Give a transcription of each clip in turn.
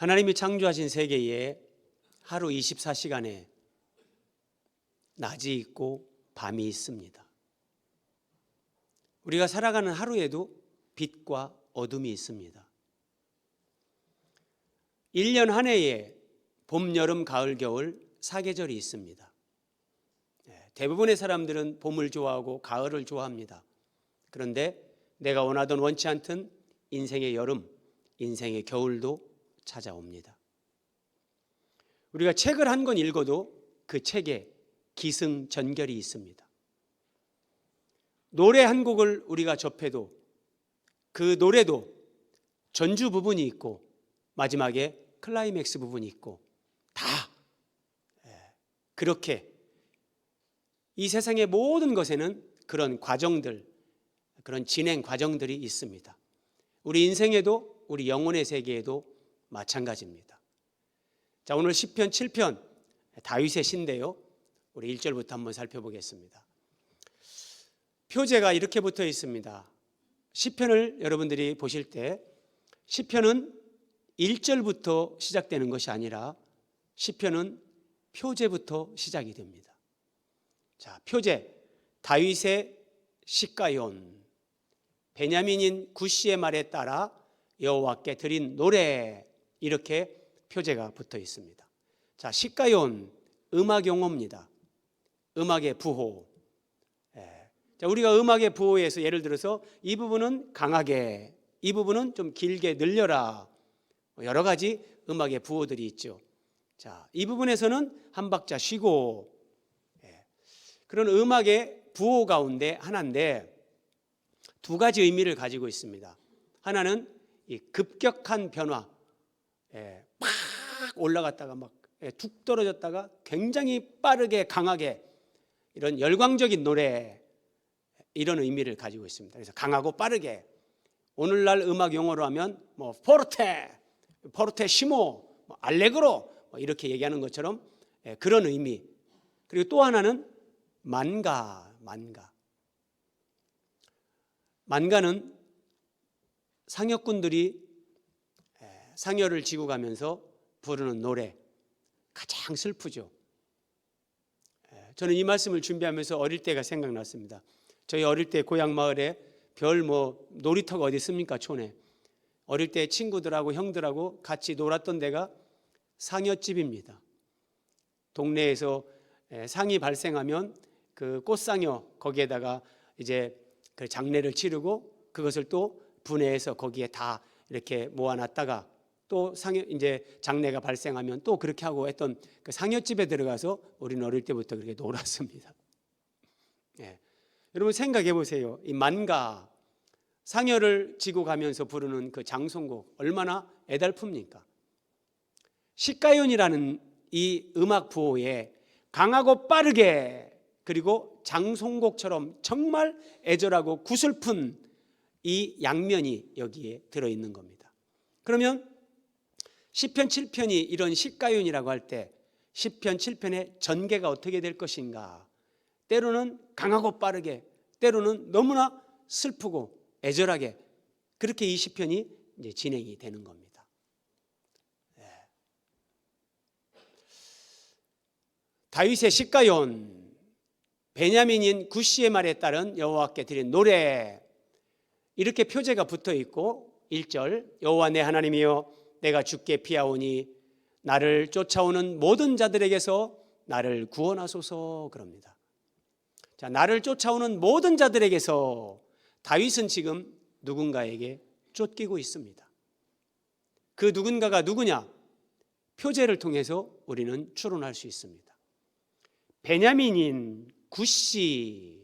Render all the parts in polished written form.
하나님이 창조하신 세계에 하루 24시간에 낮이 있고 밤이 있습니다. 우리가 살아가는 하루에도 빛과 어둠이 있습니다. 1년 한 해에 봄, 여름, 가을, 겨울 4계절이 있습니다. 대부분의 사람들은 봄을 좋아하고 가을을 좋아합니다. 그런데 내가 원하던 원치 않던 인생의 여름, 인생의 겨울도 찾아옵니다. 우리가 책을 한 권 읽어도 그 책에 기승전결이 있습니다. 노래 한 곡을 우리가 접해도 그 노래도 전주 부분이 있고 마지막에 클라이맥스 부분이 있고 다 그렇게 이 세상의 모든 것에는 그런 과정들, 그런 진행 과정들이 있습니다. 우리 인생에도 우리 영혼의 세계에도 마찬가지입니다. 자, 오늘 시편 7편 다윗의 시인데요, 우리 1절부터 한번 살펴보겠습니다. 표제가 이렇게 붙어 있습니다. 시편을 여러분들이 보실 때 시편은 1절부터 시작되는 것이 아니라 시편은 표제부터 시작이 됩니다. 자, 표제, 다윗의 시가요온, 베냐민인 구시의 말에 따라 여호와께 드린 노래, 이렇게 표제가 붙어 있습니다. 자, 시가요온, 음악 용어입니다. 음악의 부호. 자, 우리가 음악의 부호에서 예를 들어서 이 부분은 강하게, 이 부분은 좀 길게 늘려라, 여러 가지 음악의 부호들이 있죠. 자, 이 부분에서는 한 박자 쉬고, 그런 음악의 부호 가운데 하나인데 두 가지 의미를 가지고 있습니다. 하나는 이 급격한 변화, 막 올라갔다가 막 툭 떨어졌다가 굉장히 빠르게 강하게, 이런 열광적인 노래, 이런 의미를 가지고 있습니다. 그래서 강하고 빠르게, 오늘날 음악 용어로 하면 뭐 포르테시모, 알레그로, 이렇게 얘기하는 것처럼 그런 의미. 그리고 또 하나는 만가는 상여꾼들이 상여를 지고 가면서 부르는 노래, 가장 슬프죠. 저는 이 말씀을 준비하면서 어릴 때가 생각났습니다. 저희 어릴 때 고향 마을에 별 놀이터가 어디 있습니까? 촌에. 어릴 때 친구들하고 형들하고 같이 놀았던 데가 상여집입니다. 동네에서 상이 발생하면 그 꽃상여 거기에다가 이제 그 장례를 치르고 그것을 또 분해해서 거기에 다 이렇게 모아놨다가 또 이제 장례가 발생하면 또 그렇게 하고 했던 그 상여집에 들어가서 우리는 어릴 때부터 그렇게 놀았습니다. 여러분 생각해 보세요. 이 만가, 상여를 지고 가면서 부르는 그 장송곡 얼마나 애달픕니까? 시가요온이라는 이 음악 부호에 강하고 빠르게, 그리고 장송곡처럼 정말 애절하고 구슬픈 이 양면이 여기에 들어있는 겁니다. 그러면 시편 7편이 이런 시가요온이라고 할 때 시편 7편의 전개가 어떻게 될 것인가? 때로는 강하고 빠르게, 때로는 너무나 슬프고 애절하게, 그렇게 이 시편이 이제 진행이 되는 겁니다. 다윗의 시가요온, 베냐민인 구시의 말에 따른 여호와께 드린 노래, 이렇게 표제가 붙어 있고 1절, 여호와 내 하나님이여 내가 주께 피하오니 나를 쫓아오는 모든 자들에게서 나를 구원하소서, 그럽니다. 자, 나를 쫓아오는 모든 자들에게서, 다윗은 지금 누군가에게 쫓기고 있습니다. 그 누군가가 누구냐? 표제를 통해서 우리는 추론할 수 있습니다. 베냐민인 구시.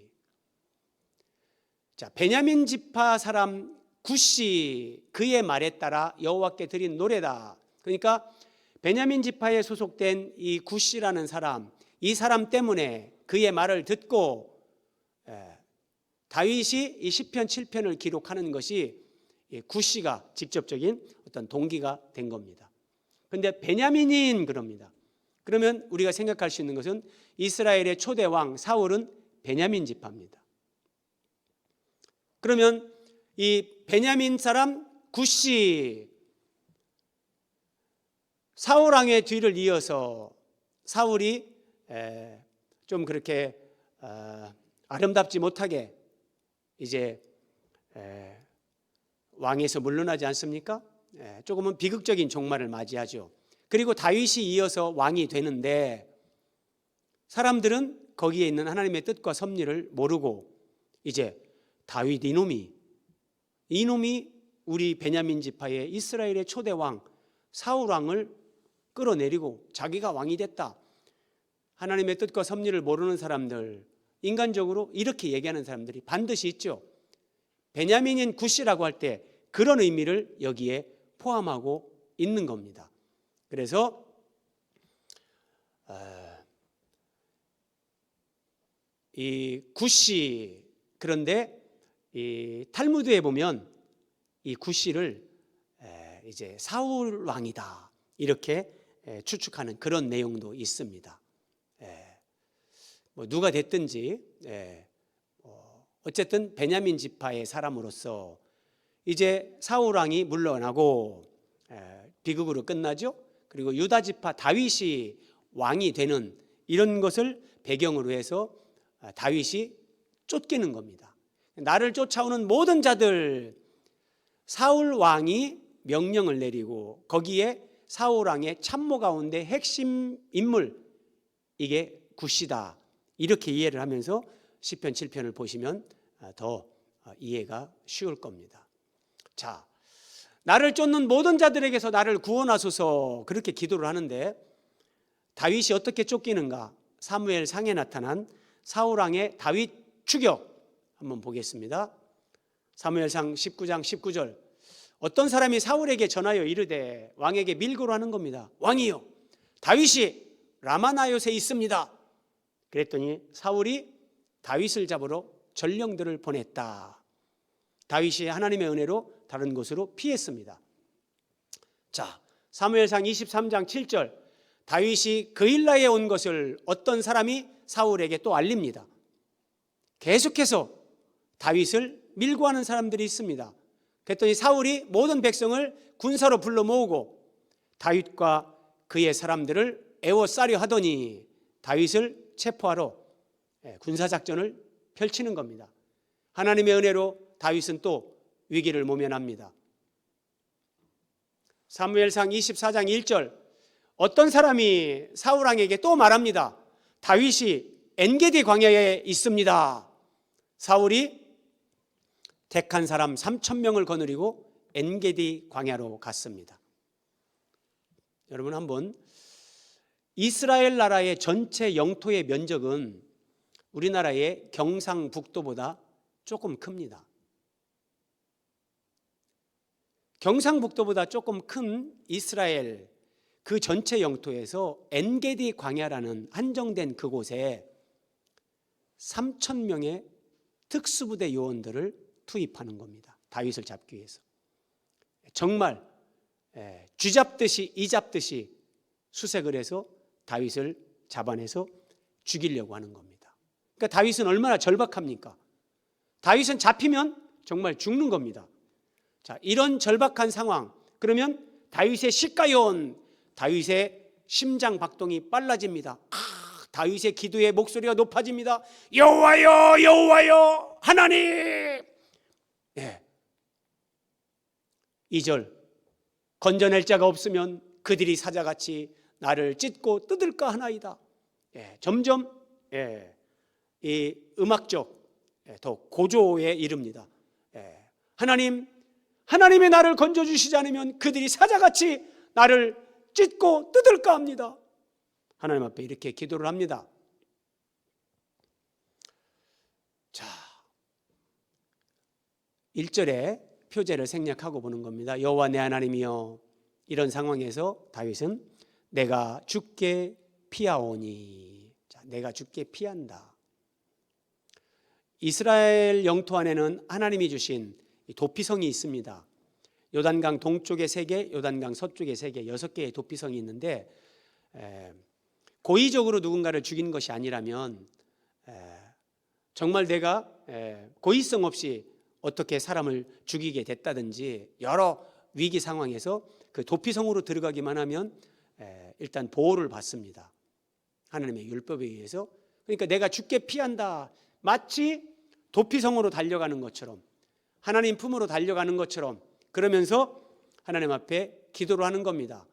자, 베냐민 지파 사람 구시, 그의 말에 따라 여호와께 드린 노래다. 그러니까 베냐민 지파에 소속된 이 구시라는 사람, 이 사람 때문에, 그의 말을 듣고 다윗이 이 시편 7편을 기록하는 것이 구시가 직접적인 어떤 동기가 된 겁니다. 그런데 베냐민인 그럽니다. 그러면 우리가 생각할 수 있는 것은 이스라엘의 초대 왕 사울은 베냐민 지파입니다. 그러면 이 베냐민 사람 구시, 사울 왕의 뒤를 이어서 사울이 좀 그렇게 아름답지 못하게 이제 왕에서 물러나지 않습니까? 조금은 비극적인 종말을 맞이하죠. 그리고 다윗이 이어서 왕이 되는데 사람들은 거기에 있는 하나님의 뜻과 섭리를 모르고 이제 다윗 이놈이 우리 베냐민 지파의 이스라엘의 초대 왕 사울 왕을 끌어내리고 자기가 왕이 됐다. 하나님의 뜻과 섭리를 모르는 사람들, 인간적으로 이렇게 얘기하는 사람들이 반드시 있죠. 베냐민인 굿이라고 할 때 그런 의미를 여기에 포함하고 있는 겁니다. 그래서 이 굿이, 그런데 이 탈무드에 보면 이 굿이를 이제 사울 왕이다 이렇게 추측하는 그런 내용도 있습니다. 뭐 누가 됐든지 어쨌든 베냐민 지파의 사람으로서 이제 사울 왕이 물러나고 비극으로 끝나죠. 그리고 유다 지파 다윗이 왕이 되는 이런 것을 배경으로 해서 다윗이 쫓기는 겁니다. 나를 쫓아오는 모든 자들, 사울 왕이 명령을 내리고 거기에 사울 왕의 참모 가운데 핵심 인물, 이게 굿이다 이렇게 이해를 하면서 시편 7편을 보시면 더 이해가 쉬울 겁니다. 자, 나를 쫓는 모든 자들에게서 나를 구원하소서 그렇게 기도를 하는데 다윗이 어떻게 쫓기는가? 사무엘상에 나타난 사울 왕의 다윗 추격 한번 보겠습니다. 사무엘상 19장 19절, 어떤 사람이 사울에게 전하여 이르되, 왕에게 밀고를 하는 겁니다. 왕이요, 다윗이 라마나요에 있습니다. 그랬더니 사울이 다윗을 잡으러 전령들을 보냈다. 다윗이 하나님의 은혜로 다른 곳으로 피했습니다. 자, 사무엘상 23장 7절, 다윗이 그일라에 온 것을 어떤 사람이 사울에게 또 알립니다. 계속해서 다윗을 밀고 하는 사람들이 있습니다. 그랬더니 사울이 모든 백성을 군사로 불러 모으고 다윗과 그의 사람들을 에워싸려 하더니 다윗을 체포하러 군사작전을 펼치는 겁니다. 하나님의 은혜로 다윗은 또 위기를 모면합니다. 사무엘상 24장 1절, 어떤 사람이 사울 왕에게 또 말합니다. 다윗이 엔게디 광야에 있습니다. 사울이 택한 사람 3,000명을 거느리고 엔게디 광야로 갔습니다. 여러분, 한번 이스라엘 나라의 전체 영토의 면적은 우리나라의 경상북도보다 조금 큽니다. 경상북도보다 조금 큰 이스라엘 그 전체 영토에서 엔게디 광야라는 한정된 그곳에 3,000명의 특수부대 요원들을 투입하는 겁니다. 다윗을 잡기 위해서. 정말 쥐잡듯이 이잡듯이 수색을 해서 다윗을 잡아내서 죽이려고 하는 겁니다. 그러니까 다윗은 얼마나 절박합니까? 다윗은 잡히면 정말 죽는 겁니다. 자, 이런 절박한 상황, 그러면 다윗의 시가요원, 다윗의 심장 박동이 빨라집니다. 다윗의 기도의 목소리가 높아집니다. 여호와여, 여호와여, 하나님. 2절, 건져낼 자가 없으면 그들이 사자같이 나를 찢고 뜯을까 하나이다. 점점 이 음악적 더 고조에 이릅니다. 하나님이 나를 건져주시지 않으면 그들이 사자같이 나를 찢고 뜯을까 합니다. 하나님 앞에 이렇게 기도를 합니다. 자, 1절에 표제를 생략하고 보는 겁니다. 여호와 내 하나님이여, 이런 상황에서 다윗은 내가 죽게 피하오니, 자, 내가 죽게 피한다. 이스라엘 영토 안에는 하나님이 주신 도피성이 있습니다. 요단강 동쪽에 3개, 요단강 서쪽에 3개, 6개의 도피성이 있는데 고의적으로 누군가를 죽인 것이 아니라면 정말 내가 고의성 없이 어떻게 사람을 죽이게 됐다든지 여러 위기 상황에서 그 도피성으로 들어가기만 하면 일단 보호를 받습니다. 하나님의 율법에 의해서. 그러니까 내가 죽게 피한다. 마치 도피성으로 달려가는 것처럼, 하나님 품으로 달려가는 것처럼, 그러면서 하나님 앞에 기도를 하는 겁니다.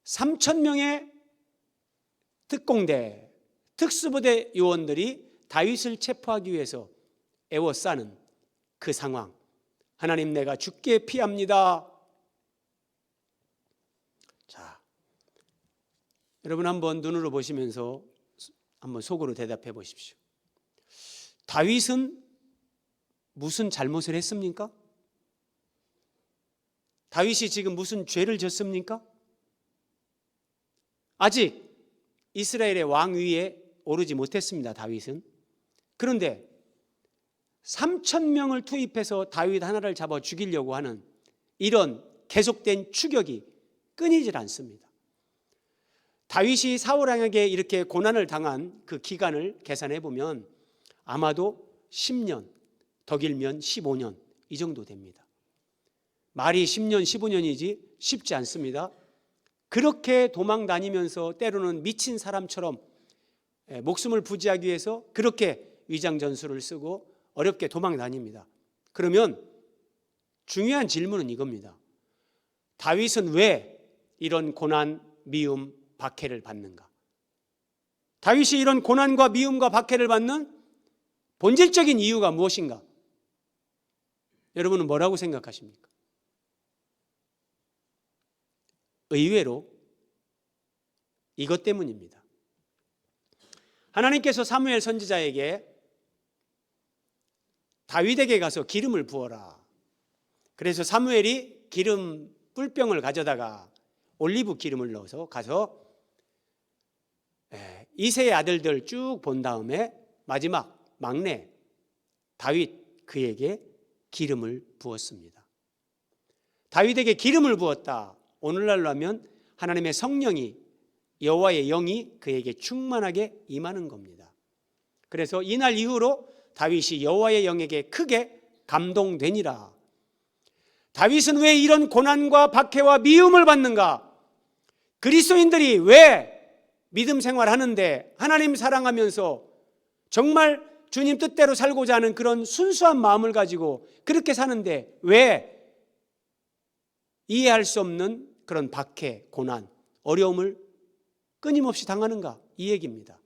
3,000명의 특공대, 특수부대 요원들이 다윗을 체포하기 위해서 애워싸는 그 상황. 하나님, 내가 죽게 피합니다. 자, 여러분 한번 눈으로 보시면서 한번 속으로 대답해 보십시오. 다윗은 무슨 잘못을 했습니까? 다윗이 지금 무슨 죄를 졌습니까? 아직 이스라엘의 왕위에 오르지 못했습니다, 다윗은. 그런데 3,000명을 투입해서 다윗 하나를 잡아 죽이려고 하는 이런 계속된 추격이 끊이질 않습니다. 다윗이 사울 왕에게 이렇게 고난을 당한 그 기간을 계산해 보면 아마도 10년, 더 길면 15년 이 정도 됩니다. 말이 10년, 15년이지 쉽지 않습니다. 그렇게 도망 다니면서 때로는 미친 사람처럼 목숨을 부지하기 위해서 그렇게 위장 전술을 쓰고 어렵게 도망 다닙니다. 그러면 중요한 질문은 이겁니다. 다윗은 왜 이런 고난, 미움, 박해를 받는가? 다윗이 이런 고난과 미움과 박해를 받는 본질적인 이유가 무엇인가? 여러분은 뭐라고 생각하십니까? 의외로 이것 때문입니다. 하나님께서 사무엘 선지자에게 다윗에게 가서 기름을 부어라. 그래서 사무엘이 기름 뿔병을 가져다가 올리브 기름을 넣어서 가서 이새의 아들들 쭉 본 다음에 마지막 막내 다윗, 그에게 기름을 부었습니다. 다윗에게 기름을 부었다. 오늘날로 하면 하나님의 성령이, 여호와의 영이 그에게 충만하게 임하는 겁니다. 그래서 이날 이후로 다윗이 여호와의 영에게 크게 감동되니라. 다윗은 왜 이런 고난과 박해와 미움을 받는가? 그리스도인들이 왜 믿음 생활하는데, 하나님 사랑하면서 정말 주님 뜻대로 살고자 하는 그런 순수한 마음을 가지고 그렇게 사는데 왜 이해할 수 없는 그런 박해, 고난, 어려움을 끊임없이 당하는가? 이 얘기입니다.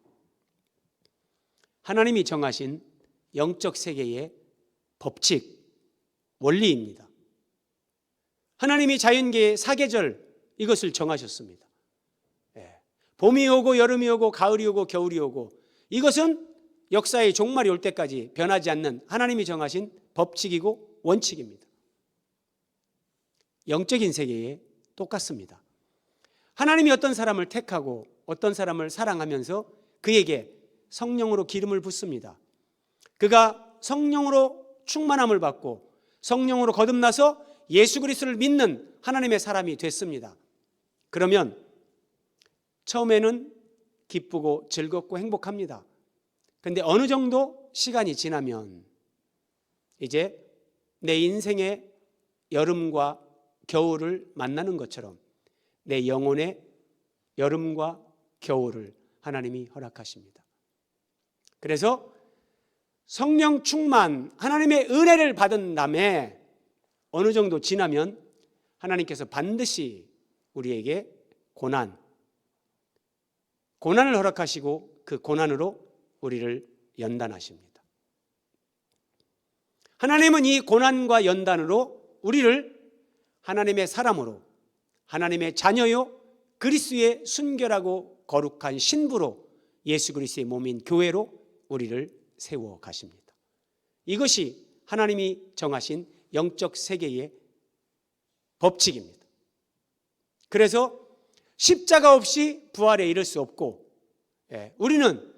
하나님이 정하신 영적 세계의 법칙, 원리입니다. 하나님이 자연계의 사계절, 이것을 정하셨습니다. 봄이 오고 여름이 오고 가을이 오고 겨울이 오고, 이것은 역사의 종말이 올 때까지 변하지 않는 하나님이 정하신 법칙이고 원칙입니다. 영적인 세계에 똑같습니다. 하나님이 어떤 사람을 택하고 어떤 사람을 사랑하면서 그에게 성령으로 기름을 붓습니다. 그가 성령으로 충만함을 받고 성령으로 거듭나서 예수 그리스도를 믿는 하나님의 사람이 됐습니다. 그러면 처음에는 기쁘고 즐겁고 행복합니다. 그런데 어느 정도 시간이 지나면 이제 내 인생의 여름과 겨울을 만나는 것처럼 내 영혼의 여름과 겨울을 하나님이 허락하십니다. 그래서 성령 충만, 하나님의 은혜를 받은 다음에 어느 정도 지나면 하나님께서 반드시 우리에게 고난을 허락하시고 그 고난으로 우리를 연단하십니다. 하나님은 이 고난과 연단으로 우리를 하나님의 사람으로, 하나님의 자녀요 그리스도의 순결하고 거룩한 신부로, 예수 그리스도의 몸인 교회로 우리를 세워 가십니다. 이것이 하나님이 정하신 영적 세계의 법칙입니다. 그래서 십자가 없이 부활에 이를 수 없고, 우리는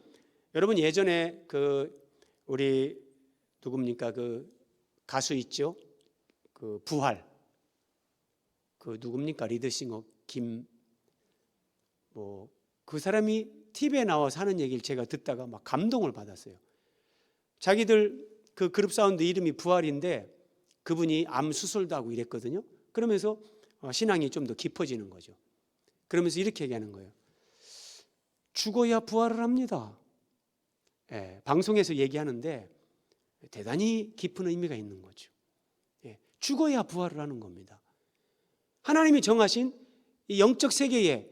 여러분 예전에 우리 누굽니까, 그 가수 있죠, 그 부활, 그 누굽니까, 리드싱어 그 사람이 TV에 나와서 하는 얘기를 제가 듣다가 막 감동을 받았어요. 자기들 그 그룹 사운드 이름이 부활인데 그분이 암 수술도 하고 이랬거든요. 그러면서 신앙이 좀 더 깊어지는 거죠. 그러면서 이렇게 얘기하는 거예요. 죽어야 부활을 합니다. 방송에서 얘기하는데 대단히 깊은 의미가 있는 거죠. 죽어야 부활을 하는 겁니다. 하나님이 정하신 이 영적 세계의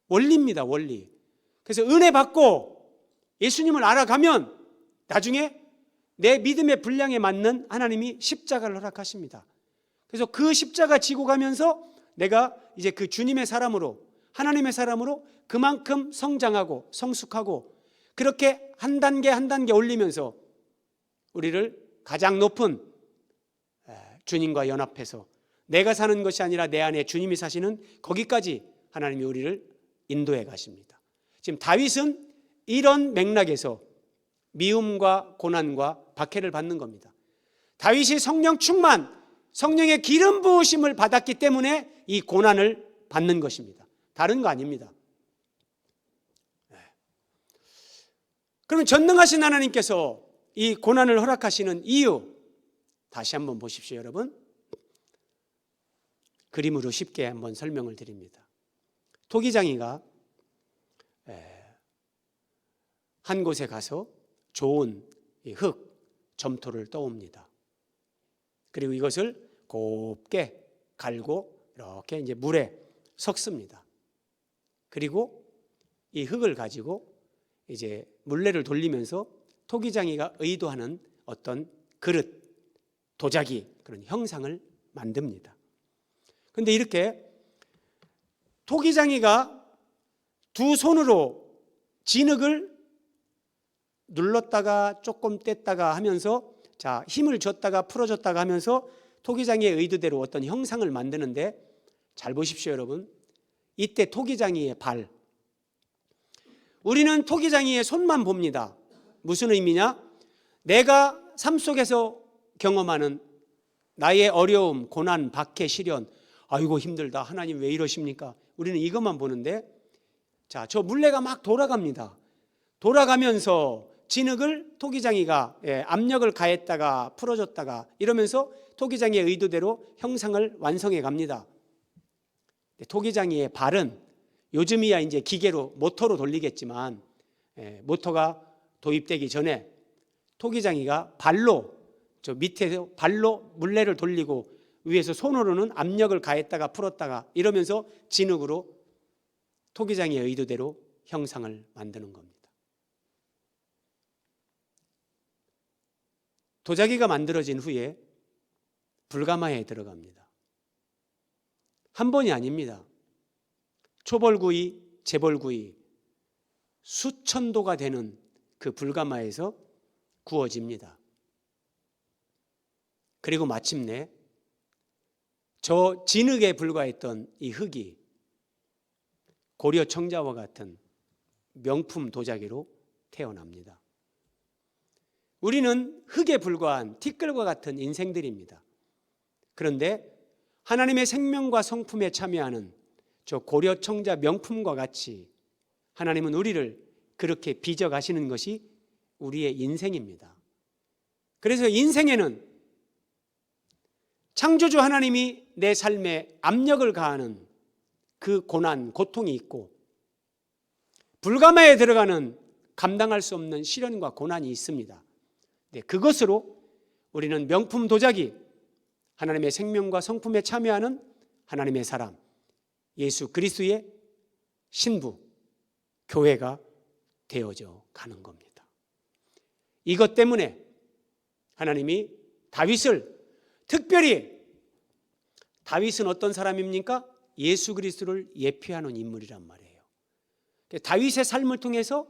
원리입니다. 원리. 그래서 은혜 받고 예수님을 알아가면 나중에 내 믿음의 분량에 맞는 하나님이 십자가를 허락하십니다. 그래서 그 십자가 지고 가면서 내가 이제 그 주님의 사람으로, 하나님의 사람으로 그만큼 성장하고 성숙하고 그렇게 한 단계 한 단계 올리면서 우리를 가장 높은 주님과 연합해서 내가 사는 것이 아니라 내 안에 주님이 사시는 거기까지 하나님이 우리를 인도해 가십니다. 지금 다윗은 이런 맥락에서 미움과 고난과 박해를 받는 겁니다. 다윗이 성령 충만, 성령의 기름 부으심을 받았기 때문에 이 고난을 받는 것입니다. 다른 거 아닙니다. 그러면 전능하신 하나님께서 이 고난을 허락하시는 이유, 다시 한번 보십시오, 여러분. 그림으로 쉽게 한번 설명을 드립니다. 토기장이가 한 곳에 가서 좋은 흙, 점토를 떠옵니다. 그리고 이것을 곱게 갈고 이렇게 이제 물에 섞습니다. 그리고 이 흙을 가지고 이제 물레를 돌리면서 토기장이가 의도하는 어떤 그릇, 도자기, 그런 형상을 만듭니다. 그런데 이렇게 토기장이가 두 손으로 진흙을 눌렀다가 조금 뗐다가 하면서 자, 힘을 줬다가 풀어줬다가 하면서 토기장이의 의도대로 어떤 형상을 만드는데, 잘 보십시오, 여러분. 이때 토기장이의 발, 우리는 토기장이의 손만 봅니다. 무슨 의미냐? 내가 삶 속에서 경험하는 나의 어려움, 고난, 박해, 시련, 아이고 힘들다, 하나님 왜 이러십니까? 우리는 이것만 보는데, 자, 저 물레가 막 돌아갑니다. 돌아가면서 진흙을 토기장이가 압력을 가했다가 풀어줬다가 이러면서 토기장이의 의도대로 형상을 완성해 갑니다. 토기장이의 발은 요즘이야 이제 기계로 모터로 돌리겠지만 모터가 도입되기 전에 토기장이가 발로, 저 밑에서 발로 물레를 돌리고 위에서 손으로는 압력을 가했다가 풀었다가 이러면서 진흙으로 토기장이의 의도대로 형상을 만드는 겁니다. 도자기가 만들어진 후에 불가마에 들어갑니다. 한 번이 아닙니다. 초벌구이, 재벌구이, 수천 도가 되는 그 불가마에서 구워집니다. 그리고 마침내 저 진흙에 불과했던 이 흙이 고려 청자와 같은 명품 도자기로 태어납니다. 우리는 흙에 불과한 티끌과 같은 인생들입니다. 그런데 하나님의 생명과 성품에 참여하는 저 고려 청자 명품과 같이 하나님은 우리를 그렇게 빚어가시는 것이 우리의 인생입니다. 그래서 인생에는 창조주 하나님이 내 삶에 압력을 가하는 그 고난, 고통이 있고, 불가마에 들어가는 감당할 수 없는 시련과 고난이 있습니다. 네, 그것으로 우리는 명품 도자기, 하나님의 생명과 성품에 참여하는 하나님의 사람, 예수 그리스도의 신부, 교회가 되어져 가는 겁니다. 이것 때문에 하나님이 다윗을 특별히, 다윗은 어떤 사람입니까? 예수 그리스도를 예표하는 인물이란 말이에요. 다윗의 삶을 통해서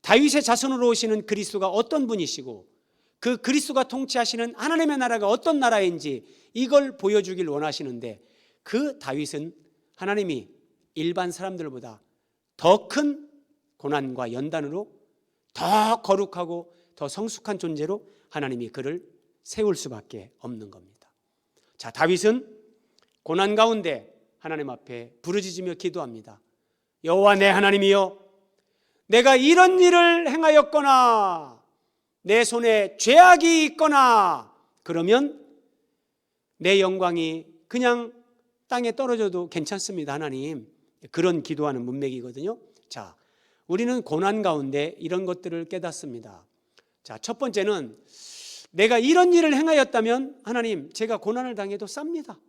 다윗의 자손으로 오시는 그리스도가 어떤 분이시고 그 그리스도가 통치하시는 하나님의 나라가 어떤 나라인지 이걸 보여주길 원하시는데, 그 다윗은 하나님이 일반 사람들보다 더 큰 고난과 연단으로 더 거룩하고 더 성숙한 존재로 하나님이 그를 세울 수밖에 없는 겁니다. 자, 다윗은 고난 가운데 하나님 앞에 부르짖으며 기도합니다. 여호와 내 하나님이여, 내가 이런 일을 행하였거나 내 손에 죄악이 있거나 그러면 내 영광이 그냥 땅에 떨어져도 괜찮습니다, 하나님. 그런 기도하는 문맥이거든요. 자, 우리는 고난 가운데 이런 것들을 깨닫습니다. 자, 첫 번째는 내가 이런 일을 행하였다면 하나님, 제가 고난을 당해도 쌉니다.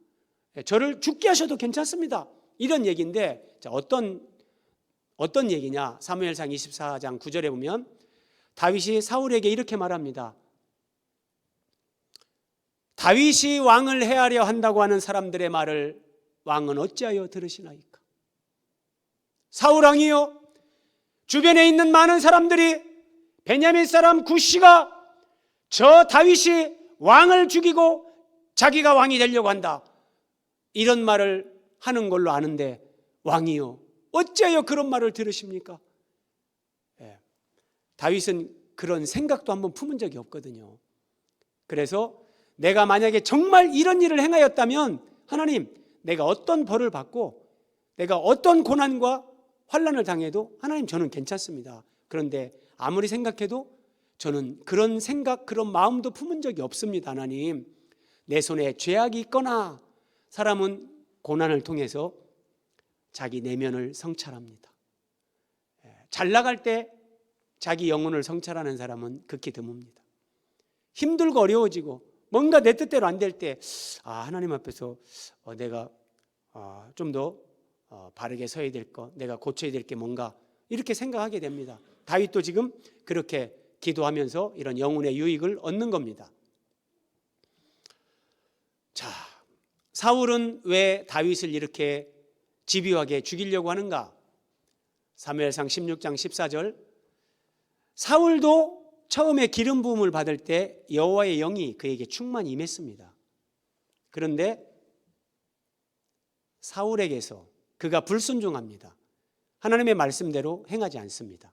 저를 죽게 하셔도 괜찮습니다. 이런 얘기인데, 자, 어떤 얘기냐? 사무엘상 24장 9절에 보면 다윗이 사울에게 이렇게 말합니다. 다윗이 왕을 해하려 한다고 하는 사람들의 말을 왕은 어찌하여 들으시나이까? 사울 왕이요, 주변에 있는 많은 사람들이 베냐민 사람 굿시가 저 다윗이 왕을 죽이고 자기가 왕이 되려고 한다, 이런 말을 하는 걸로 아는데 왕이요, 어찌하여 그런 말을 들으십니까? 다윗은 그런 생각도 한번 품은 적이 없거든요. 그래서 내가 만약에 정말 이런 일을 행하였다면 하나님, 내가 어떤 벌을 받고 내가 어떤 고난과 환난을 당해도 하나님, 저는 괜찮습니다. 그런데 아무리 생각해도 저는 그런 생각, 그런 마음도 품은 적이 없습니다. 하나님, 내 손에 죄악이 있거나, 사람은 고난을 통해서 자기 내면을 성찰합니다. 잘 나갈 때 자기 영혼을 성찰하는 사람은 극히 드뭅니다. 힘들고 어려워지고 뭔가 내 뜻대로 안 될 때, 하나님 앞에서 내가 좀 더 바르게 서야 될 것, 내가 고쳐야 될 게 뭔가, 이렇게 생각하게 됩니다. 다윗도 지금 그렇게 기도하면서 이런 영혼의 유익을 얻는 겁니다. 자, 사울은 왜 다윗을 이렇게 집요하게 죽이려고 하는가? 사무엘상 16장 14절, 사울도 처음에 기름 부음을 받을 때 여호와의 영이 그에게 충만히 임했습니다. 그런데 사울에게서 그가 불순종합니다. 하나님의 말씀대로 행하지 않습니다.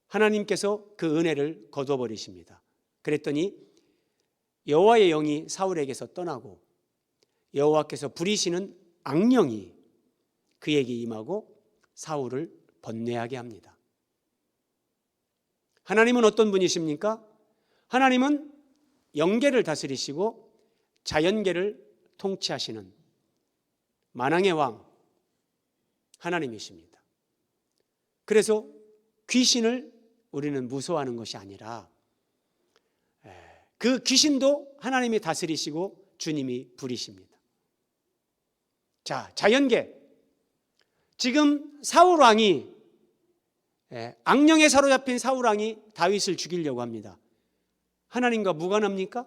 하나님께서 그 은혜를 거둬버리십니다. 그랬더니 여호와의 영이 사울에게서 떠나고 여호와께서 부리시는 악령이 그에게 임하고 사울을 번뇌하게 합니다. 하나님은 어떤 분이십니까? 하나님은 영계를 다스리시고 자연계를 통치하시는 만왕의 왕 하나님이십니다. 그래서 귀신을 우리는 무서워하는 것이 아니라 그 귀신도 하나님이 다스리시고 주님이 부리십니다. 자, 자연계, 지금 사울 왕이, 악령에 사로잡힌 사울 왕이 다윗을 죽이려고 합니다. 하나님과 무관합니까?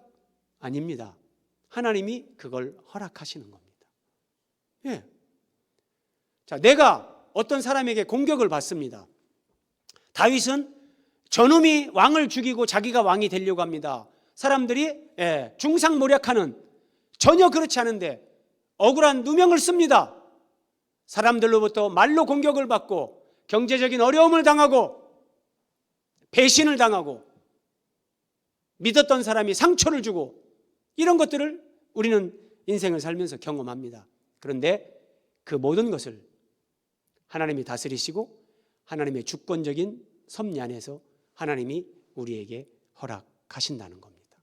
아닙니다. 하나님이 그걸 허락하시는 겁니다. 예. 자, 내가 어떤 사람에게 공격을 받습니다. 다윗은 저놈이 왕을 죽이고 자기가 왕이 되려고 합니다. 사람들이 중상모략하는, 전혀 그렇지 않은데 억울한 누명을 씁니다. 사람들로부터 말로 공격을 받고 경제적인 어려움을 당하고 배신을 당하고 믿었던 사람이 상처를 주고, 이런 것들을 우리는 인생을 살면서 경험합니다. 그런데 그 모든 것을 하나님이 다스리시고 하나님의 주권적인 섭리 안에서 하나님이 우리에게 허락하신다는 겁니다.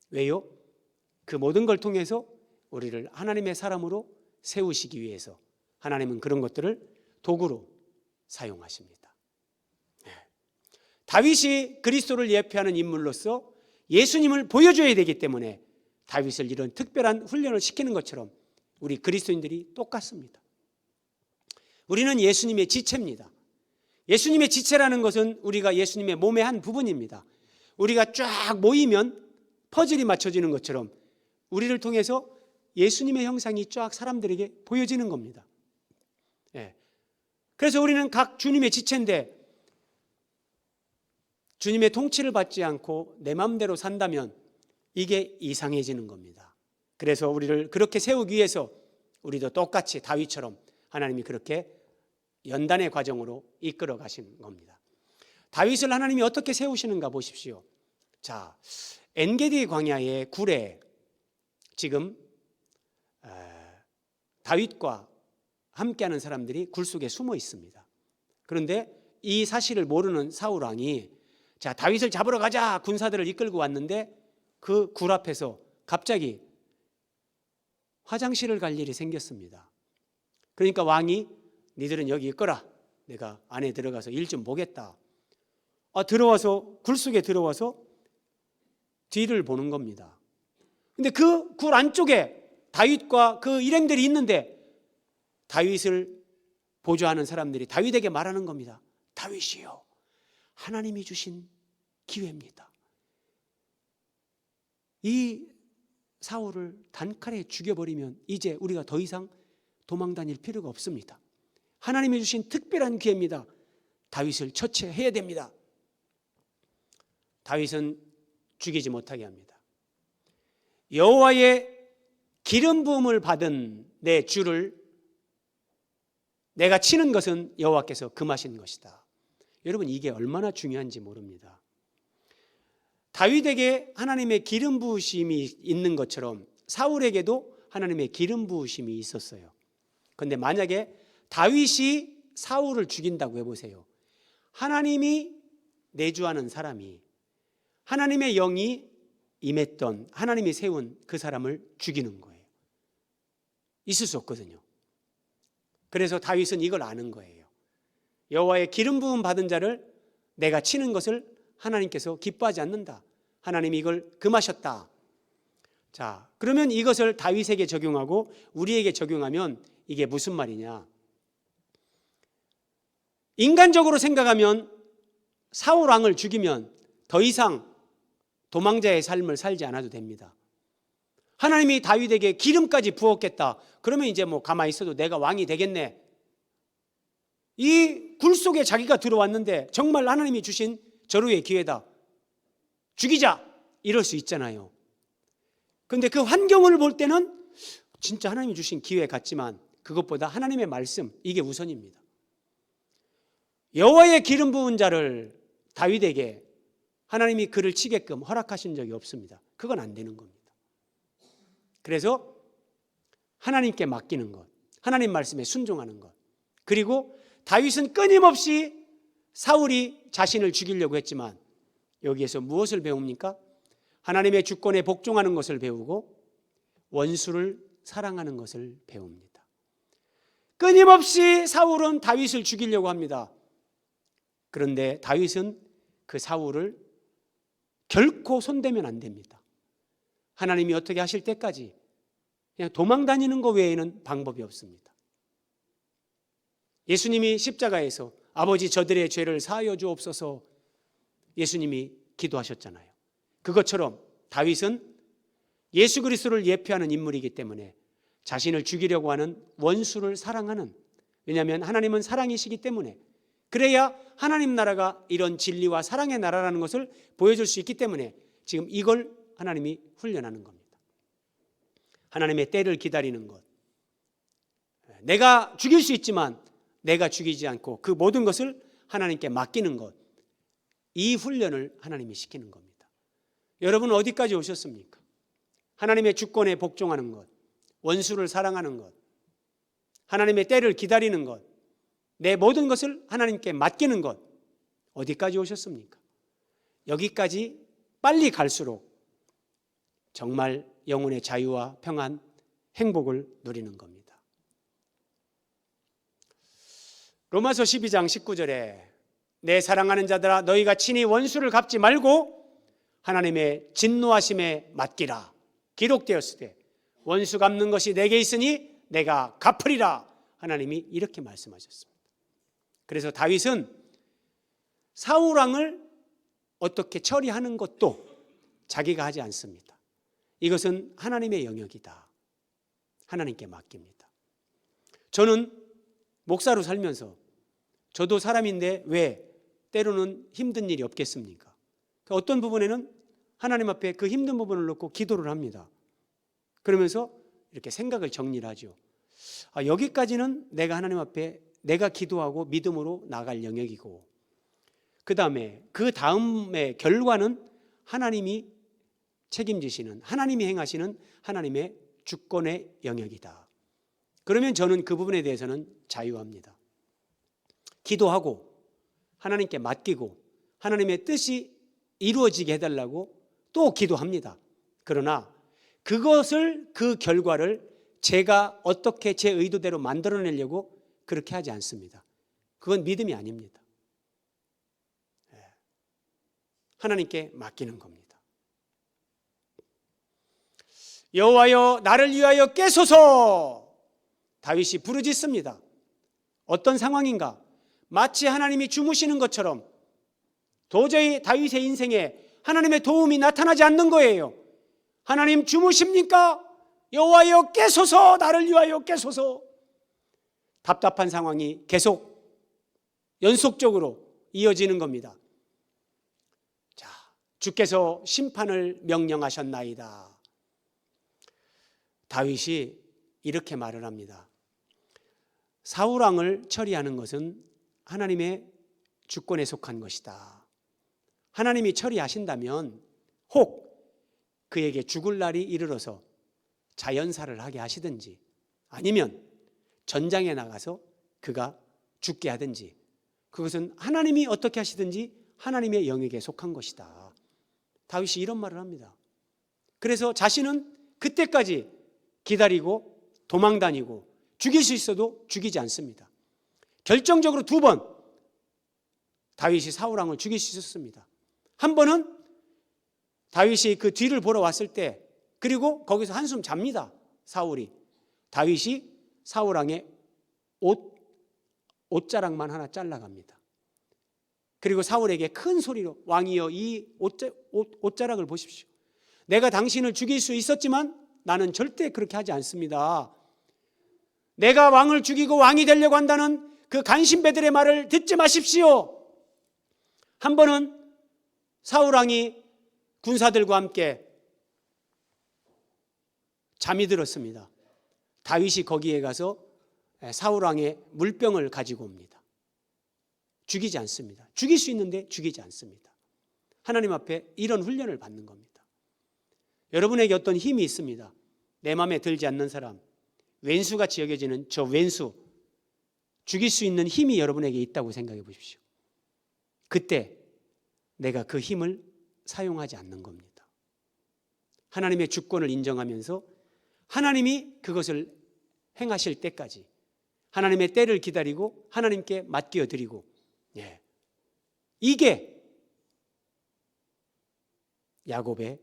왜요? 그 모든 걸 통해서 우리를 하나님의 사람으로 세우시기 위해서 하나님은 그런 것들을 도구로 사용하십니다. 다윗이 그리스도를 예표하는 인물로서 예수님을 보여줘야 되기 때문에 다윗을 이런 특별한 훈련을 시키는 것처럼 우리 그리스도인들이 똑같습니다. 우리는 예수님의 지체입니다. 예수님의 지체라는 것은 우리가 예수님의 몸의 한 부분입니다. 우리가 쫙 모이면 퍼즐이 맞춰지는 것처럼 우리를 통해서 예수님의 형상이 쫙 사람들에게 보여지는 겁니다. 그래서 우리는 각 주님의 지체인데 주님의 통치를 받지 않고 내 마음대로 산다면 이게 이상해지는 겁니다. 그래서 우리를 그렇게 세우기 위해서 우리도 똑같이 다윗처럼 하나님이 그렇게 연단의 과정으로 이끌어 가시는 겁니다. 다윗을 하나님이 어떻게 세우시는가 보십시오. 자, 엔게디 광야의 굴에 지금 다윗과 함께하는 사람들이 굴 속에 숨어 있습니다. 그런데 이 사실을 모르는 사울 왕이, 자, 다윗을 잡으러 가자, 군사들을 이끌고 왔는데 그 굴 앞에서 갑자기 화장실을 갈 일이 생겼습니다. 그러니까 왕이 니들은 여기 있거라. 내가 안에 들어가서 일 좀 보겠다. 들어와서 굴 속에 들어와서 뒤를 보는 겁니다. 근데 그 굴 안쪽에 다윗과 그 일행들이 있는데 다윗을 보조하는 사람들이 다윗에게 말하는 겁니다. 다윗이요, 하나님이 주신 기회입니다. 이 사울을 단칼에 죽여버리면 이제 우리가 더 이상 도망 다닐 필요가 없습니다. 하나님이 주신 특별한 기회입니다. 다윗을 처치해야 됩니다. 다윗은 죽이지 못하게 합니다. 여호와의 기름 부음을 받은 내 주를 내가 치는 것은 여호와께서 금하신 것이다. 여러분, 이게 얼마나 중요한지 모릅니다. 다윗에게 하나님의 기름 부으심이 있는 것처럼 사울에게도 하나님의 기름 부으심이 있었어요. 그런데 만약에 다윗이 사울을 죽인다고 해보세요. 하나님이 내주하는 사람이, 하나님의 영이 임했던, 하나님이 세운 그 사람을 죽이는 거예요. 있을 수 없거든요. 그래서 다윗은 이걸 아는 거예요. 여호와의 기름 부음 받은 자를 내가 치는 것을 하나님께서 기뻐하지 않는다. 하나님이 이걸 금하셨다. 자, 그러면 이것을 다윗에게 적용하고 우리에게 적용하면 이게 무슨 말이냐? 인간적으로 생각하면 사울 왕을 죽이면 더 이상 도망자의 삶을 살지 않아도 됩니다. 하나님이 다윗에게 기름까지 부었겠다. 그러면 이제 뭐 가만히 있어도 내가 왕이 되겠네. 이 굴 속에 자기가 들어왔는데 정말 하나님이 주신 절호의 기회다. 죽이자. 이럴 수 있잖아요. 그런데 그 환경을 볼 때는 진짜 하나님이 주신 기회 같지만 그것보다 하나님의 말씀, 이게 우선입니다. 여호와의 기름 부은 자를 다윗에게 하나님이 그를 치게끔 허락하신 적이 없습니다. 그건 안 되는 겁니다. 그래서 하나님께 맡기는 것, 하나님 말씀에 순종하는 것, 그리고 다윗은 끊임없이 사울이 자신을 죽이려고 했지만 여기에서 무엇을 배웁니까? 하나님의 주권에 복종하는 것을 배우고 원수를 사랑하는 것을 배웁니다. 끊임없이 사울은 다윗을 죽이려고 합니다. 그런데 다윗은 그 사울을 결코 손대면 안 됩니다. 하나님이 어떻게 하실 때까지 그냥 도망 다니는 것 외에는 방법이 없습니다. 예수님이 십자가에서 아버지 저들의 죄를 사하여 주옵소서 예수님이 기도하셨잖아요. 그것처럼 다윗은 예수 그리스도를 예표하는 인물이기 때문에 자신을 죽이려고 하는 원수를 사랑하는, 왜냐하면 하나님은 사랑이시기 때문에, 그래야 하나님 나라가 이런 진리와 사랑의 나라라는 것을 보여줄 수 있기 때문에 지금 이걸 하나님이 훈련하는 겁니다. 하나님의 때를 기다리는 것, 내가 죽일 수 있지만 내가 죽이지 않고 그 모든 것을 하나님께 맡기는 것, 이 훈련을 하나님이 시키는 겁니다. 여러분 어디까지 오셨습니까? 하나님의 주권에 복종하는 것, 원수를 사랑하는 것, 하나님의 때를 기다리는 것, 내 모든 것을 하나님께 맡기는 것, 어디까지 오셨습니까? 여기까지 빨리 갈수록 정말 영혼의 자유와 평안, 행복을 누리는 겁니다. 로마서 12장 19절에 내 사랑하는 자들아 너희가 친히 원수를 갚지 말고 하나님의 진노하심에 맡기라. 기록되었을 때 원수 갚는 것이 내게 있으니 내가 갚으리라. 하나님이 이렇게 말씀하셨습니다. 그래서 다윗은 사울 왕을 어떻게 처리하는 것도 자기가 하지 않습니다. 이것은 하나님의 영역이다. 하나님께 맡깁니다. 저는 목사로 살면서 저도 사람인데 왜 때로는 힘든 일이 없겠습니까? 어떤 부분에는 하나님 앞에 그 힘든 부분을 놓고 기도를 합니다. 그러면서 이렇게 생각을 정리를 하죠. 여기까지는 내가 하나님 앞에 내가 기도하고 믿음으로 나갈 영역이고, 그 다음의 결과는 하나님이 책임지시는, 하나님이 행하시는 하나님의 주권의 영역이다. 그러면 저는 그 부분에 대해서는 자유합니다. 기도하고 하나님께 맡기고 하나님의 뜻이 이루어지게 해달라고 또 기도합니다. 그러나 그 결과를 제가 어떻게 제 의도대로 만들어내려고 그렇게 하지 않습니다. 그건 믿음이 아닙니다. 하나님께 맡기는 겁니다. 여호와여 나를 위하여 깨소서. 다윗이 부르짖습니다. 어떤 상황인가? 마치 하나님이 주무시는 것처럼 도저히 다윗의 인생에 하나님의 도움이 나타나지 않는 거예요. 하나님 주무십니까? 여호와여 깨소서. 나를 위하여 깨소서. 답답한 상황이 계속 연속적으로 이어지는 겁니다. 자, 주께서 심판을 명령하셨나이다. 다윗이 이렇게 말을 합니다. 사울 왕을 처리하는 것은 하나님의 주권에 속한 것이다. 하나님이 처리하신다면 혹 그에게 죽을 날이 이르러서 자연사를 하게 하시든지 아니면 전장에 나가서 그가 죽게 하든지 그것은 하나님이 어떻게 하시든지 하나님의 영역에 속한 것이다. 다윗이 이런 말을 합니다. 그래서 자신은 그때까지 기다리고 도망다니고 죽일 수 있어도 죽이지 않습니다. 결정적으로 2번 다윗이 사울 왕을 죽일 수 있었습니다. 한 번은 다윗이 그 뒤를 보러 왔을 때 그리고 거기서 한숨 잡니다. 사울이. 다윗이 사울 왕의 옷자락만 하나 잘라갑니다. 그리고 사울에게 큰 소리로 왕이여 이 옷자락을 보십시오. 내가 당신을 죽일 수 있었지만 나는 절대 그렇게 하지 않습니다. 내가 왕을 죽이고 왕이 되려고 한다는 그 간신배들의 말을 듣지 마십시오. 한 번은 사울 왕이 군사들과 함께 잠이 들었습니다. 다윗이 거기에 가서 사울 왕의 물병을 가지고 옵니다. 죽이지 않습니다. 죽일 수 있는데 죽이지 않습니다. 하나님 앞에 이런 훈련을 받는 겁니다. 여러분에게 어떤 힘이 있습니다. 내 마음에 들지 않는 사람, 왼수같이 여겨지는 저 왼수, 죽일 수 있는 힘이 여러분에게 있다고 생각해 보십시오. 그때 내가 그 힘을 사용하지 않는 겁니다. 하나님의 주권을 인정하면서 하나님이 그것을 행하실 때까지 하나님의 때를 기다리고 하나님께 맡겨드리고, 이게 야곱의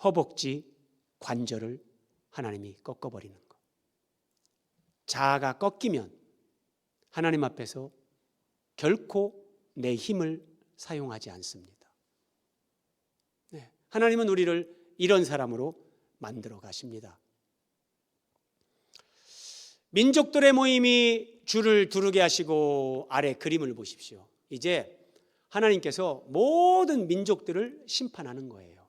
허벅지 관절을 하나님이 꺾어버리는 것. 자아가 꺾이면 하나님 앞에서 결코 내 힘을 사용하지 않습니다. 하나님은 우리를 이런 사람으로 만들어 가십니다. 민족들의 모임이 줄을 두르게 하시고 아래 그림을 보십시오. 이제 하나님께서 모든 민족들을 심판하는 거예요.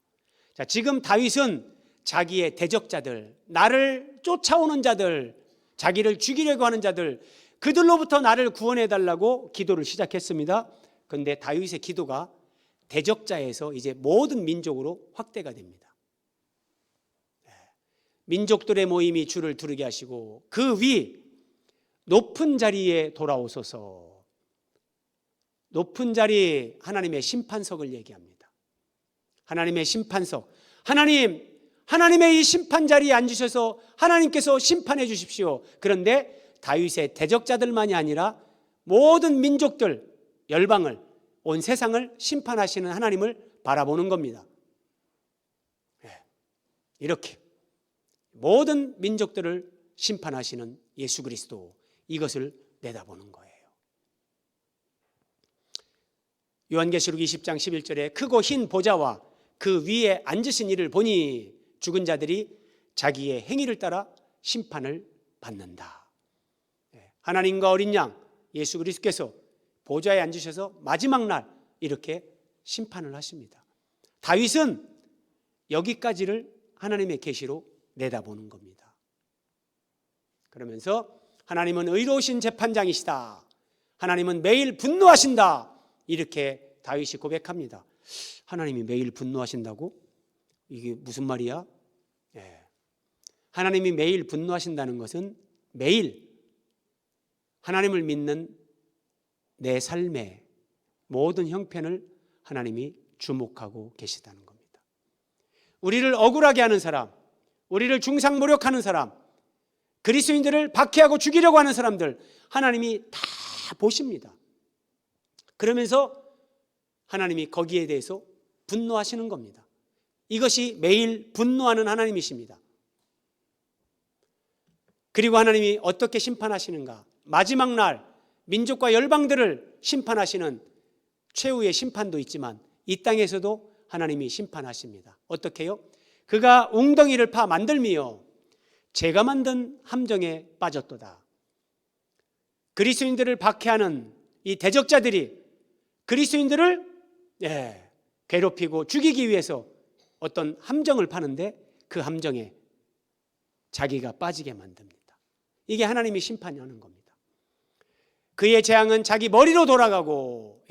자, 지금 다윗은 자기의 대적자들, 나를 쫓아오는 자들, 자기를 죽이려고 하는 자들, 그들로부터 나를 구원해 달라고 기도를 시작했습니다. 그런데 다윗의 기도가 대적자에서 이제 모든 민족으로 확대가 됩니다. 민족들의 모임이 줄을 두르게 하시고 그 위 높은 자리에 돌아오소서. 높은 자리, 하나님의 심판석을 얘기합니다. 하나님의 심판석, 하나님의 이 심판 자리에 앉으셔서 하나님께서 심판해 주십시오. 그런데 다윗의 대적자들만이 아니라 모든 민족들, 열방을, 온 세상을 심판하시는 하나님을 바라보는 겁니다. 이렇게 모든 민족들을 심판하시는 예수 그리스도, 이것을 내다보는 거예요. 요한계시록 20장 11절에 크고 흰 보좌와 그 위에 앉으신 이를 보니 죽은 자들이 자기의 행위를 따라 심판을 받는다. 하나님과 어린 양 예수 그리스도께서 보좌에 앉으셔서 마지막 날 이렇게 심판을 하십니다. 다윗은 여기까지를 하나님의 계시로 내다보는 겁니다. 그러면서 하나님은 의로우신 재판장이시다. 하나님은 매일 분노하신다. 이렇게 다윗이 고백합니다. 하나님이 매일 분노하신다고? 이게 무슨 말이야? 하나님이 매일 분노하신다는 것은 매일 하나님을 믿는 내 삶의 모든 형편을 하나님이 주목하고 계시다는 겁니다. 우리를 억울하게 하는 사람, 우리를 중상모욕하는 사람, 그리스도인들을 박해하고 죽이려고 하는 사람들 하나님이 다 보십니다. 그러면서 하나님이 거기에 대해서 분노하시는 겁니다. 이것이 매일 분노하는 하나님이십니다. 그리고 하나님이 어떻게 심판하시는가? 마지막 날 민족과 열방들을 심판하시는 최후의 심판도 있지만 이 땅에서도 하나님이 심판하십니다. 어떻게요? 그가 웅덩이를 파 만들미요 제가 만든 함정에 빠졌도다. 그리스도인들을 박해하는 이 대적자들이 그리스도인들을 괴롭히고 죽이기 위해서 어떤 함정을 파는데 그 함정에 자기가 빠지게 만듭니다. 이게 하나님이 심판하는 겁니다. 그의 재앙은 자기 머리로 돌아가고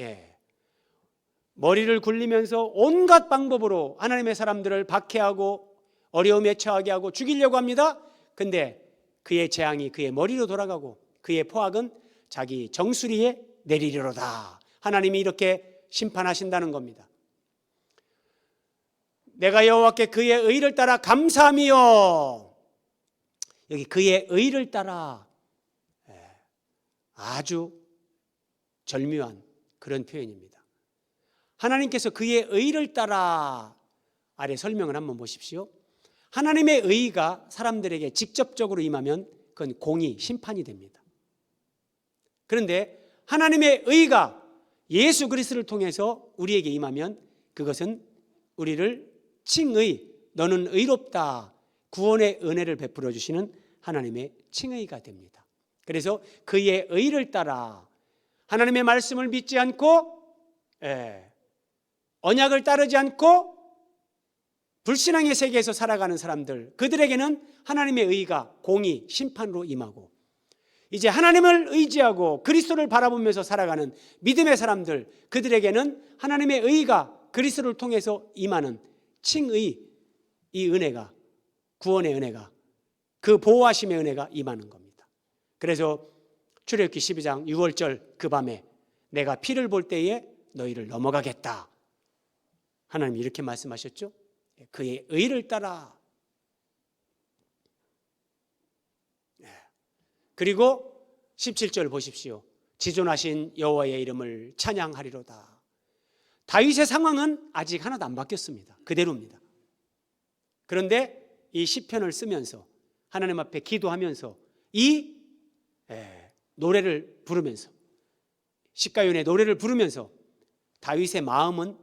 머리를 굴리면서 온갖 방법으로 하나님의 사람들을 박해하고 어려움에 처하게 하고 죽이려고 합니다. 근데 그의 재앙이 그의 머리로 돌아가고 그의 포악은 자기 정수리에 내리리로다. 하나님이 이렇게 심판하신다는 겁니다. 내가 여호와께 그의 의를 따라 감사하며, 여기 그의 의를 따라 아주 절묘한 그런 표현입니다. 하나님께서 그의 의를 따라 아래 설명을 한번 보십시오. 하나님의 의가 사람들에게 직접적으로 임하면 그건 공의, 심판이 됩니다. 그런데 하나님의 의가 예수 그리스도를 통해서 우리에게 임하면 그것은 우리를 칭의, 너는 의롭다, 구원의 은혜를 베풀어 주시는 하나님의 칭의가 됩니다. 그래서 그의 의를 따라 하나님의 말씀을 믿지 않고 언약을 따르지 않고 불신앙의 세계에서 살아가는 사람들, 그들에게는 하나님의 의가 공의, 심판으로 임하고, 이제 하나님을 의지하고 그리스도를 바라보면서 살아가는 믿음의 사람들, 그들에게는 하나님의 의가 그리스도를 통해서 임하는 칭의, 이 은혜가, 구원의 은혜가, 그 보호하심의 은혜가 임하는 겁니다. 그래서 출애굽기 12장 6월절 그 밤에 내가 피를 볼 때에 너희를 넘어가겠다, 하나님이 이렇게 말씀하셨죠. 그의 의를 따라. 그리고 17절 보십시오. 지존하신 여호와의 이름을 찬양하리로다. 다윗의 상황은 아직 하나도 안 바뀌었습니다. 그대로입니다. 그런데 이 시편을 쓰면서 하나님 앞에 기도하면서 이 노래를 부르면서, 시가연의 노래를 부르면서 다윗의 마음은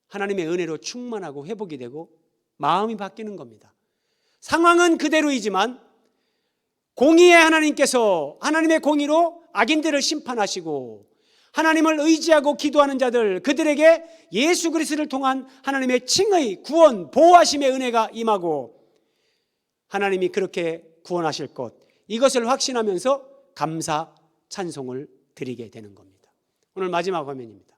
하나님의 은혜로 충만하고 회복이 되고 마음이 바뀌는 겁니다. 상황은 그대로이지만 공의의 하나님께서 하나님의 공의로 악인들을 심판하시고 하나님을 의지하고 기도하는 자들, 그들에게 예수 그리스도를 통한 하나님의 칭의, 구원, 보호하심의 은혜가 임하고 하나님이 그렇게 구원하실 것, 이것을 확신하면서 감사, 찬송을 드리게 되는 겁니다. 오늘 마지막 화면입니다.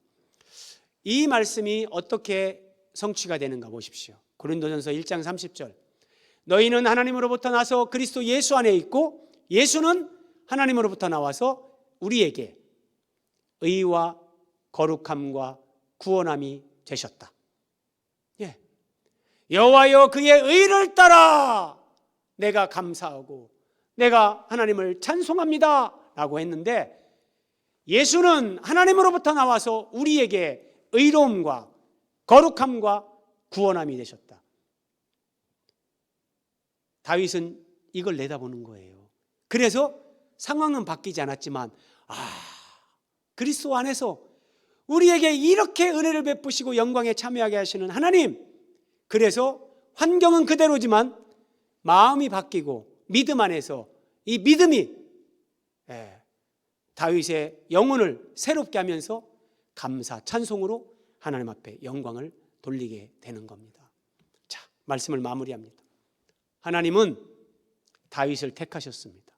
이 말씀이 어떻게 성취가 되는가 보십시오. 고린도전서 1장 30절. 너희는 하나님으로부터 나서 그리스도 예수 안에 있고 예수는 하나님으로부터 나와서 우리에게 의와 거룩함과 구원함이 되셨다. 여호와여 그의 의를 따라 내가 감사하고 내가 하나님을 찬송합니다 라고 했는데, 예수는 하나님으로부터 나와서 우리에게 의로움과 거룩함과 구원함이 되셨다. 다윗은 이걸 내다보는 거예요. 그래서 상황은 바뀌지 않았지만 그리스도 안에서 우리에게 이렇게 은혜를 베푸시고 영광에 참여하게 하시는 하나님, 그래서 환경은 그대로지만 마음이 바뀌고 믿음 안에서 이 믿음이 다윗의 영혼을 새롭게 하면서 감사, 찬송으로 하나님 앞에 영광을 돌리게 되는 겁니다. 자, 말씀을 마무리합니다. 하나님은 다윗을 택하셨습니다.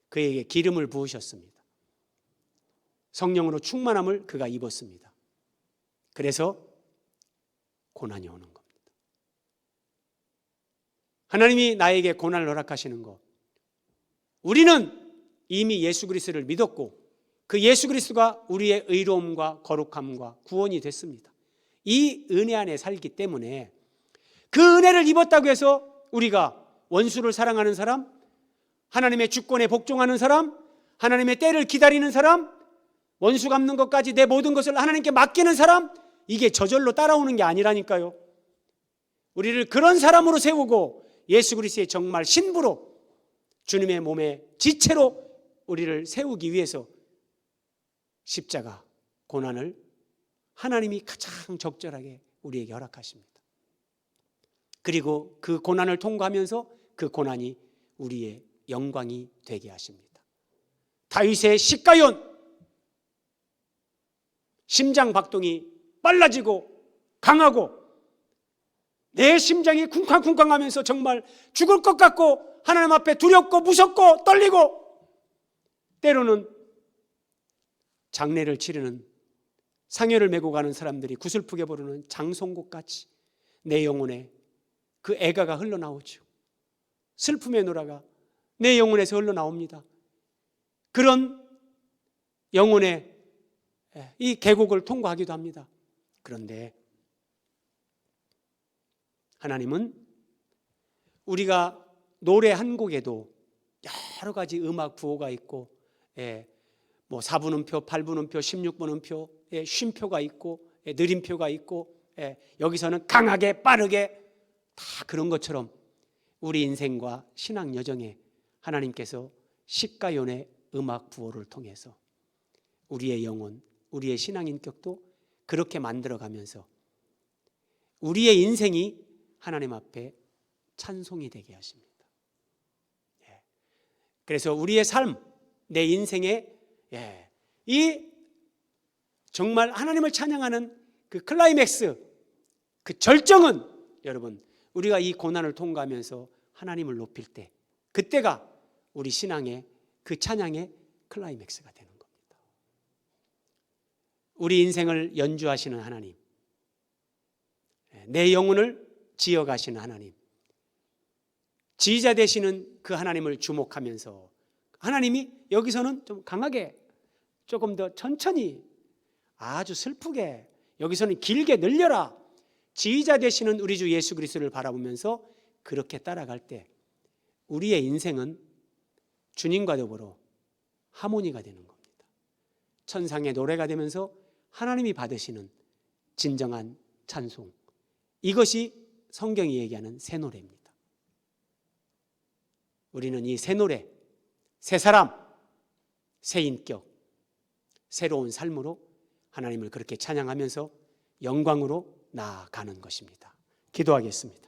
그에게 기름을 부으셨습니다. 성령으로 충만함을 그가 입었습니다. 그래서 고난이 오는 겁니다. 하나님이 나에게 고난을 허락하시는 것, 우리는 이미 예수 그리스도를 믿었고 그 예수 그리스도가 우리의 의로움과 거룩함과 구원이 됐습니다. 이 은혜 안에 살기 때문에 그 은혜를 입었다고 해서 우리가 원수를 사랑하는 사람, 하나님의 주권에 복종하는 사람, 하나님의 때를 기다리는 사람, 원수 갚는 것까지 내 모든 것을 하나님께 맡기는 사람, 이게 저절로 따라오는 게 아니라니까요. 우리를 그런 사람으로 세우고 예수 그리스도의 정말 신부로, 주님의 몸의 지체로 우리를 세우기 위해서 십자가 고난을 하나님이 가장 적절하게 우리에게 허락하십니다. 그리고 그 고난을 통과하면서 그 고난이 우리의 영광이 되게 하십니다. 다윗의 시가연, 심장 박동이 빨라지고 강하고 내 심장이 쿵쾅쿵쾅하면서 정말 죽을 것 같고 하나님 앞에 두렵고 무섭고 떨리고, 때로는 장례를 치르는, 상여를 메고 가는 사람들이 구슬프게 부르는 장송곡같이 내 영혼에 그 애가가 흘러나오죠. 슬픔의 노래가 내 영혼에서 흘러나옵니다. 그런 영혼의 이 계곡을 통과하기도 합니다. 그런데 하나님은 우리가 노래 한 곡에도 여러 가지 음악 부호가 있고, 뭐 4분음표, 8분음표, 16분음표, 쉼표가 있고, 느림표가 있고, 여기서는 강하게 빠르게, 다 그런 것처럼 우리 인생과 신앙 여정에 하나님께서 시가연의 음악 부호를 통해서 우리의 영혼, 우리의 신앙 인격도 그렇게 만들어가면서 우리의 인생이 하나님 앞에 찬송이 되게 하십니다. 그래서 우리의 삶, 내 인생에 이 정말 하나님을 찬양하는 그 클라이맥스, 그 절정은, 여러분, 우리가 이 고난을 통과하면서 하나님을 높일 때, 그때가 우리 신앙의 그 찬양의 클라이맥스가 되는 겁니다. 우리 인생을 연주하시는 하나님, 내 영혼을 지어가시는 하나님, 지휘자 되시는 그 하나님을 주목하면서, 하나님이 여기서는 좀 강하게, 조금 더 천천히, 아주 슬프게, 여기서는 길게 늘려라, 지휘자 되시는 우리 주 예수 그리스도를 바라보면서 그렇게 따라갈 때 우리의 인생은 주님과 더불어 하모니가 되는 겁니다. 천상의 노래가 되면서 하나님이 받으시는 진정한 찬송, 이것이 성경이 얘기하는 새 노래입니다. 우리는 이 새 노래, 새 사람, 새 인격, 새로운 삶으로 하나님을 그렇게 찬양하면서 영광으로 나아가는 것입니다. 기도하겠습니다.